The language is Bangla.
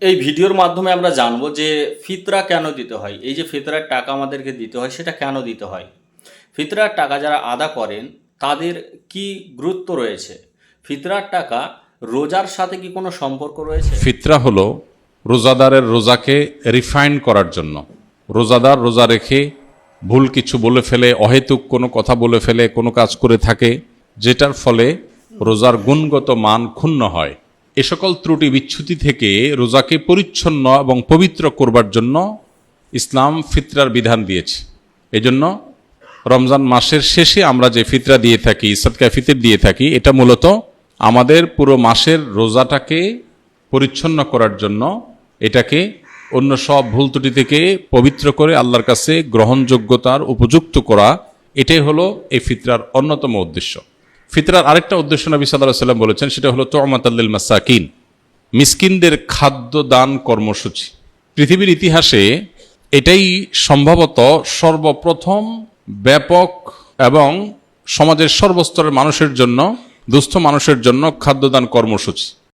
এই ভিডিওর মাধ্যমে আমরা জানবো যে ফিতরা কেন দিতে হয়। এই যে ফিতরার টাকা আমাদেরকে দিতে হয় সেটা কেন দিতে হয়, ফিতরার টাকা যারা আদা করেন তাদের কি গুরুত্ব রয়েছে, ফিতরার টাকা রোজার সাথে কি কোনো সম্পর্ক রয়েছে? ফিতরা হলো রোজাদারের রোজাকে রিফাইন করার জন্য। রোজাদার রোজা রেখে ভুল কিছু বলে ফেলে, অহেতুক কোনো কথা বলে ফেলে, কোনো কাজ করে থাকে যেটার ফলে রোজার গুণগত মান ক্ষুণ্ণ হয়। এ সকল ত্রুটি বিচ্যুতি থেকে রোজাকে পরিচ্ছন্ন এবং পবিত্র করবার জন্য ইসলাম ফিতরার বিধান দিয়েছে। এজন্য রমজান মাসের শেষে আমরা যে ফিতরা দিয়ে থাকি, সদকা ফিতর দিয়ে থাকি, এটা মূলত আমাদের পুরো মাসের রোজাটাকে পরিচ্ছন্ন করার জন্য, এটাকে অন্য সব ভুল ত্রুটি থেকে পবিত্র করে আল্লাহর কাছে গ্রহণযোগ্যতার উপযুক্ত করা, এটাই হলো এই ফিতরার অন্যতম উদ্দেশ্য। ফিতরার আরেকটা উদ্দেশ্য নবী সাল্লাল্লাহু আলাইহি ওয়াসাল্লাম বলেছেন, সেটা হলো তু'মাতাল লিল মাসাকিন, মিসকিনদের খাদ্য দান কর্মসূচি। পৃথিবীর ইতিহাসে এটাই সম্ভবত সর্বপ্রথম ব্যাপক এবং সমাজের সর্বস্তরের মানুষের জন্য, দুস্থ মানুষের জন্য খাদ্যদান কর্মসূচি।